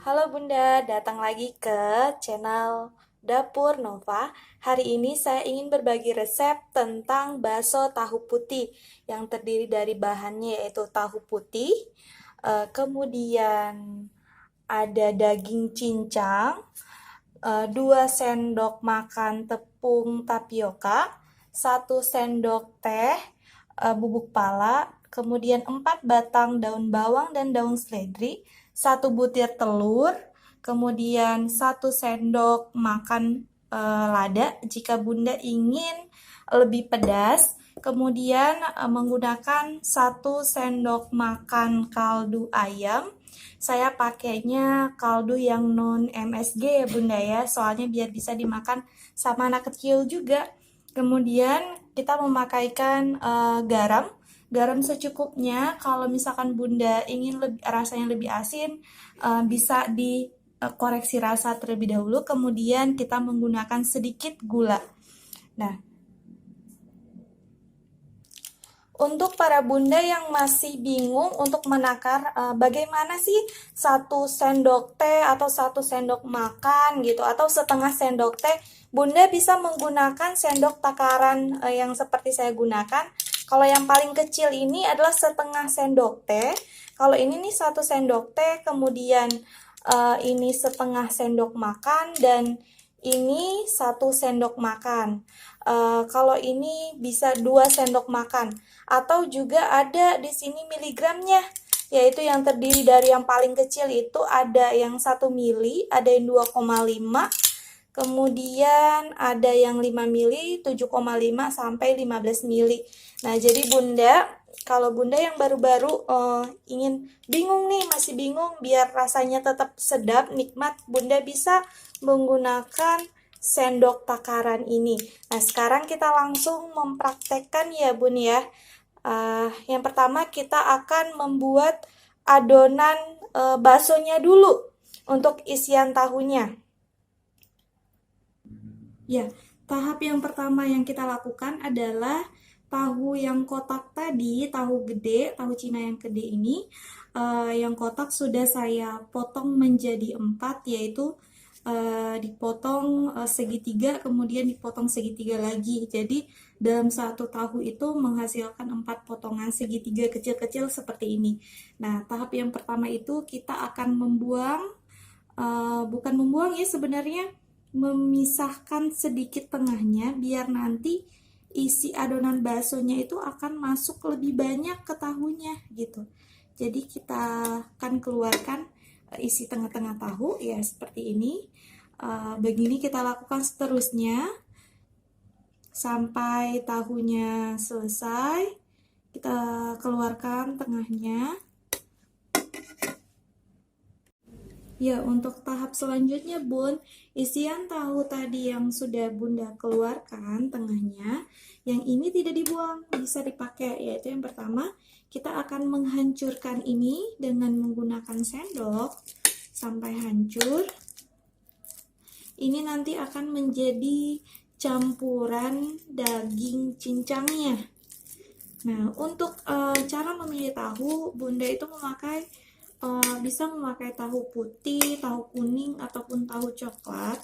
Halo Bunda, datang lagi ke channel Dapur Nova. Hari ini saya ingin berbagi resep tentang bakso tahu putih yang terdiri dari bahannya yaitu tahu putih, kemudian ada daging cincang, 2 sendok makan tepung tapioka, 1 sendok teh bubuk pala, kemudian 4 batang daun bawang dan daun seledri, 1 butir telur, kemudian 1 sendok makan lada jika Bunda ingin lebih pedas, kemudian menggunakan 1 sendok makan kaldu ayam. Saya pakainya kaldu yang non MSG ya Bunda ya, soalnya biar bisa dimakan sama anak kecil juga. Kemudian kita memakaikan garam. Garam secukupnya. Kalau misalkan Bunda ingin rasanya lebih asin, bisa dikoreksi rasa terlebih dahulu. Kemudian kita menggunakan sedikit gula. Nah, untuk para bunda yang masih bingung untuk menakar bagaimana sih 1 sendok teh atau 1 sendok makan gitu atau setengah sendok teh, Bunda bisa menggunakan sendok takaran yang seperti saya gunakan. Kalau yang paling kecil ini adalah setengah sendok teh. Kalau ini nih 1 sendok teh, kemudian ini setengah sendok makan dan ini 1 sendok makan. Kalau ini bisa 2 sendok makan. Atau juga ada di sini miligramnya, yaitu yang terdiri dari yang paling kecil itu ada yang 1 mili, ada yang 2,5, kemudian ada yang 5 mili, 7,5 sampai 15 mili. Nah, jadi Bunda, kalau Bunda yang baru-baru ingin bingung nih, masih bingung biar rasanya tetap sedap, nikmat, Bunda bisa menggunakan sendok takaran ini. Nah, sekarang kita langsung mempraktekkan ya Bun ya. Yang pertama kita akan membuat adonan baksonya dulu untuk isian tahunya. Ya, tahap yang pertama yang kita lakukan adalah tahu yang kotak tadi, tahu gede, tahu Cina yang gede ini, yang kotak sudah saya potong menjadi 4, yaitu dipotong segitiga, kemudian dipotong segitiga lagi. Jadi dalam satu tahu itu menghasilkan 4 potongan segitiga kecil-kecil seperti ini. Nah, tahap yang pertama itu kita akan membuang, bukan membuang ya sebenarnya, memisahkan sedikit tengahnya biar nanti isi adonan baksonya itu akan masuk lebih banyak ke tahunya gitu. Jadi kita akan keluarkan isi tengah-tengah tahu ya seperti ini. Begini kita lakukan seterusnya sampai tahunya selesai. Kita keluarkan tengahnya. Ya, untuk tahap selanjutnya Bun, isian tahu tadi yang sudah Bunda keluarkan tengahnya, yang ini tidak dibuang, bisa dipakai. Yaitu yang pertama, kita akan menghancurkan ini dengan menggunakan sendok sampai hancur. Ini nanti akan menjadi campuran daging cincangnya. Nah, untuk cara memilih tahu, Bunda itu bisa memakai tahu putih, tahu kuning, ataupun tahu coklat.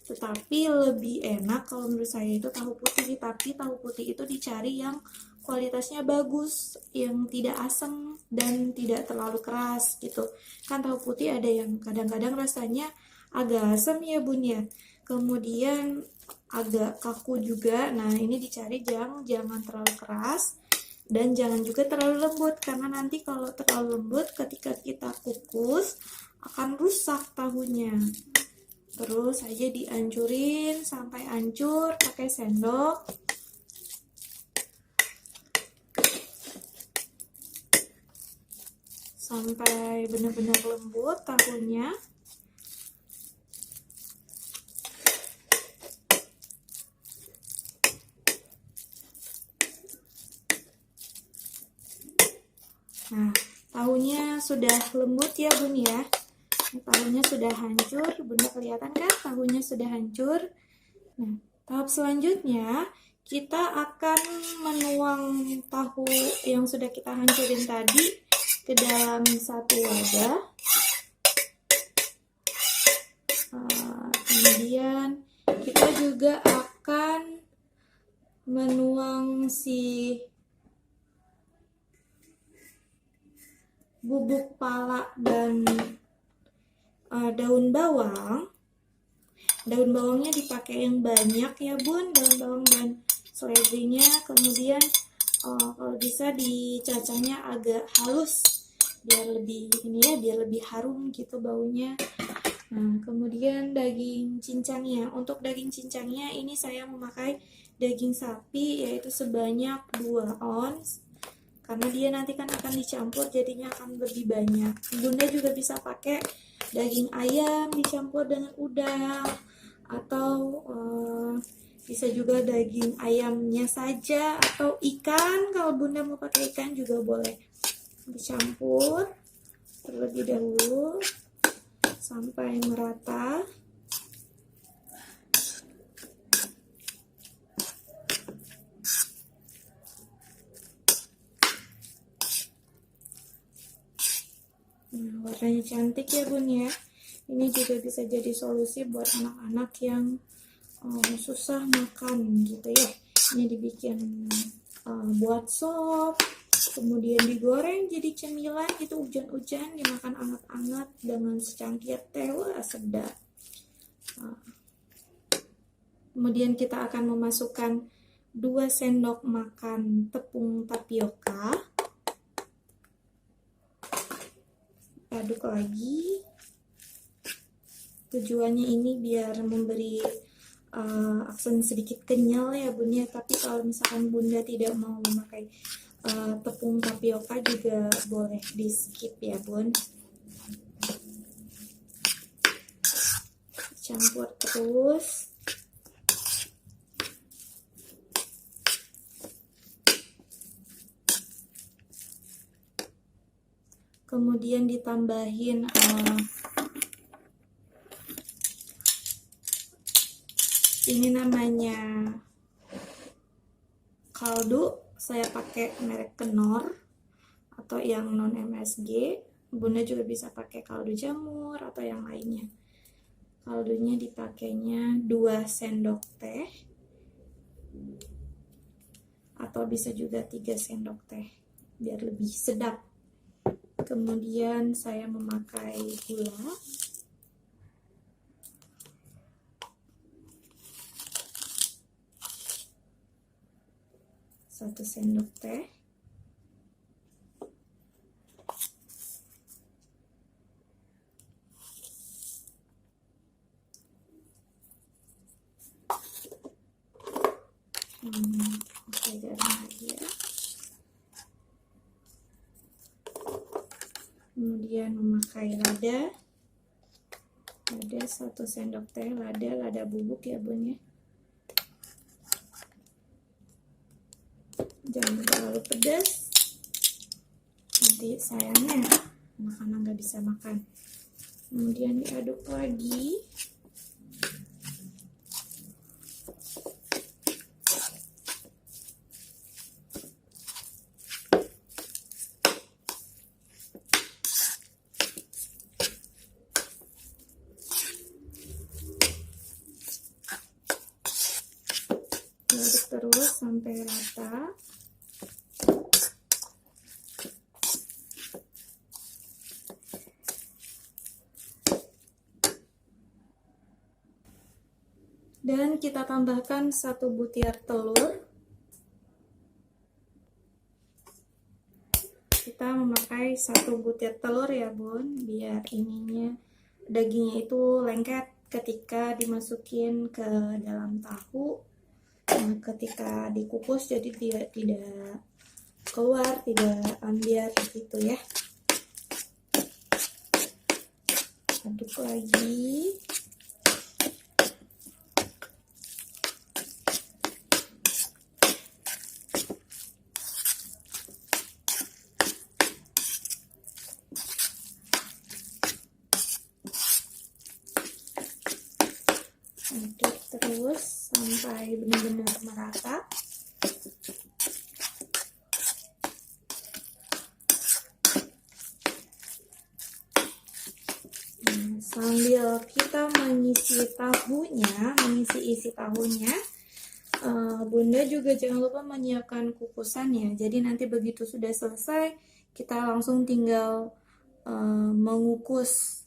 Tetapi lebih enak kalau menurut saya itu tahu putih. Tapi tahu putih itu dicari yang kualitasnya bagus, yang tidak asam dan tidak terlalu keras gitu. Kan tahu putih ada yang kadang-kadang rasanya agak asam ya Bun ya. Kemudian agak kaku juga. Nah, ini dicari jangan terlalu keras. Dan jangan juga terlalu lembut, karena nanti kalau terlalu lembut ketika kita kukus akan rusak tahunya. Terus aja dihancurin sampai hancur pakai sendok. Sampai benar-benar lembut tahunya. Nah, tahunya sudah lembut ya Bun ya. Tahunya sudah hancur, Bunda kelihatan kan tahunya sudah hancur. Nah, tahap selanjutnya kita akan menuang tahu yang sudah kita hancurin tadi ke dalam satu wadah. Kemudian kita juga akan menuang si bubuk pala dan daun bawang. Daun bawangnya dipakai yang banyak ya bun, daun bawang dan seledrinya. Kemudian kalau bisa dicacahnya agak halus biar lebih ini ya, biar lebih harum gitu baunya. Nah, kemudian daging cincangnya. Untuk daging cincangnya ini saya memakai daging sapi yaitu sebanyak 2 ons. Karena dia nanti kan akan dicampur jadinya akan lebih banyak. Bunda juga bisa pakai daging ayam dicampur dengan udang, atau bisa juga daging ayamnya saja, atau ikan. Kalau bunda mau pakai ikan juga boleh. Dicampur terlebih dahulu sampai merata. Nah, warnanya cantik ya bun ya. Ini juga bisa jadi solusi buat anak-anak yang susah makan gitu ya. Ini dibikin buat sop, kemudian digoreng jadi cemilan gitu, hujan-hujan dimakan anget-anget dengan secangkir teh, wah sedap. Kemudian kita akan memasukkan 2 sendok makan tepung tapioka. Aduk lagi. Tujuannya ini biar memberi aksen sedikit kenyal ya bun ya. Tapi kalau misalkan bunda tidak mau memakai tepung tapioka juga boleh di skip ya bun. Campur terus. Kemudian ditambahin ini namanya kaldu. Saya pakai merek Knorr atau yang non MSG. Bunda juga bisa pakai kaldu jamur atau yang lainnya. Kaldunya dipakainya 2 sendok teh atau bisa juga 3 sendok teh biar lebih sedap. Kemudian saya memakai gula. Satu sendok teh. Oke, garam lagi ya. Kemudian memakai lada 1 sendok teh, lada bubuk ya bun ya. Jangan terlalu pedas, nanti sayangnya anak-anak nggak bisa makan. Kemudian diaduk lagi. Aduk terus sampai rata. Dan kita tambahkan 1 butir telur. Kita memakai 1 butir telur ya bun, biar ininya dagingnya itu lengket ketika dimasukin ke dalam tahu. Nah, ketika dikukus jadi tidak keluar, tidak ambiar gitu ya. Aduk lagi. Aduk terus sampai benar-benar merata. Sambil kita mengisi isi tahunya, Bunda juga jangan lupa menyiapkan kukusannya. Jadi nanti begitu sudah selesai, kita langsung tinggal mengukus.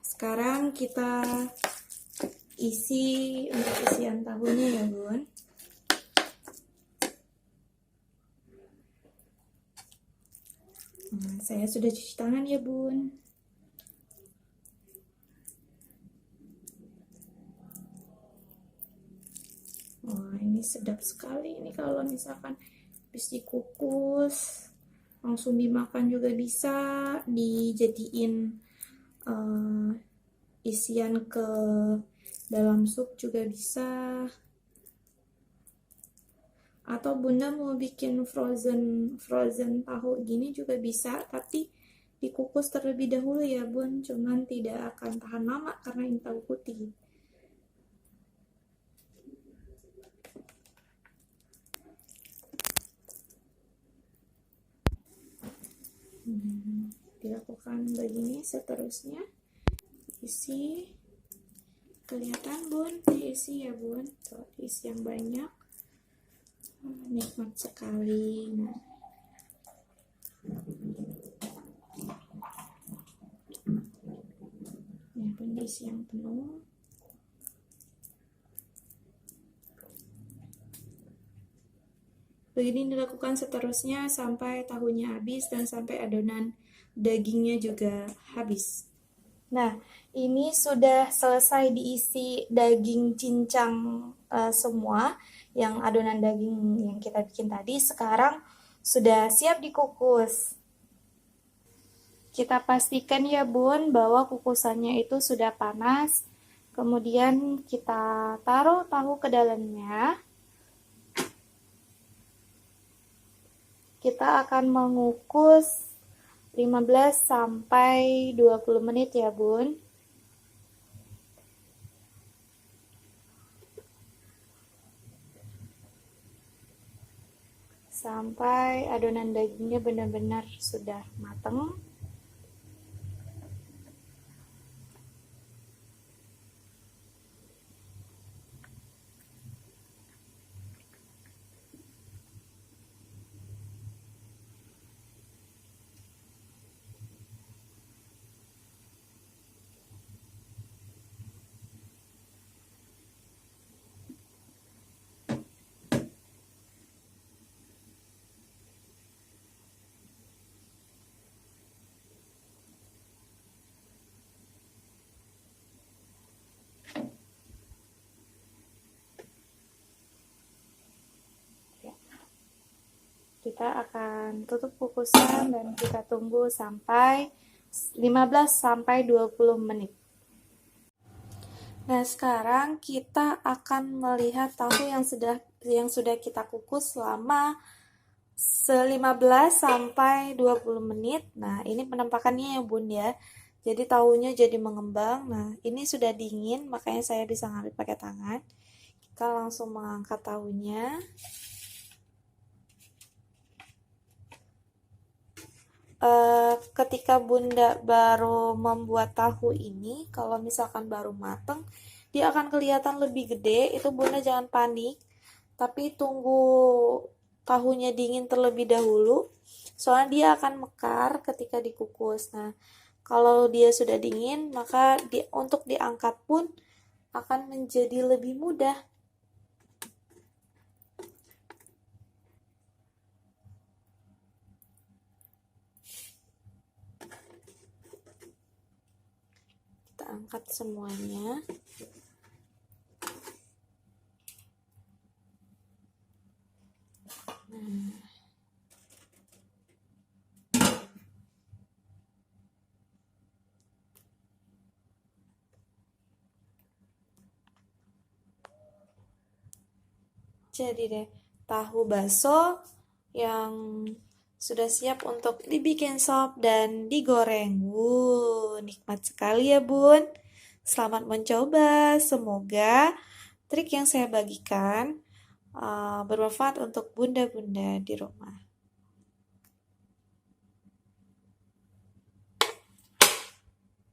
Sekarang kita isi untuk isian tahunya ya Bun. Nah, saya sudah cuci tangan ya Bun. Wah, ini sedap sekali ini kalau misalkan habis dikukus langsung dimakan juga bisa, dijadiin isian ke dalam sup juga bisa, atau Bunda mau bikin frozen tahu gini juga bisa, tapi dikukus terlebih dahulu ya Bun, cuman tidak akan tahan lama karena ini tahu putih. Dilakukan begini seterusnya, isi, kelihatan Bun, diisi ya Bun, tuh diisi yang banyak, nikmat sekali. Nah, ya Bun, diisi yang penuh. Begini dilakukan seterusnya sampai tahunya habis dan sampai adonan dagingnya juga habis. Nah, ini sudah selesai diisi daging cincang semua, yang adonan daging yang kita bikin tadi. Sekarang sudah siap dikukus. Kita pastikan ya Bun bahwa kukusannya itu sudah panas. Kemudian kita taruh tahu ke dalamnya. Kita akan mengukus 15 sampai 20 menit ya Bun. Sampai adonan dagingnya benar-benar sudah matang. Kita akan tutup kukusan dan kita tunggu sampai 15 sampai 20 menit. Nah, sekarang kita akan melihat tahu yang sudah kita kukus selama 15 sampai 20 menit. Nah, ini penampakannya ya Bun ya. Jadi tahunya jadi mengembang. Nah, ini sudah dingin, makanya saya bisa ngambil pakai tangan. Kita langsung mengangkat tahunya. Ketika Bunda baru membuat tahu ini, kalau misalkan baru mateng, dia akan kelihatan lebih gede. Itu Bunda jangan panik, tapi tunggu tahunya dingin terlebih dahulu, soalnya dia akan mekar ketika dikukus. Nah, kalau dia sudah dingin, maka untuk diangkat pun akan menjadi lebih mudah. Kita angkat semuanya. Nah, jadi deh tahu bakso yang sudah siap untuk dibikin sop dan digoreng. Nikmat sekali ya Bun. Selamat mencoba. Semoga trik yang saya bagikan bermanfaat untuk bunda-bunda di rumah.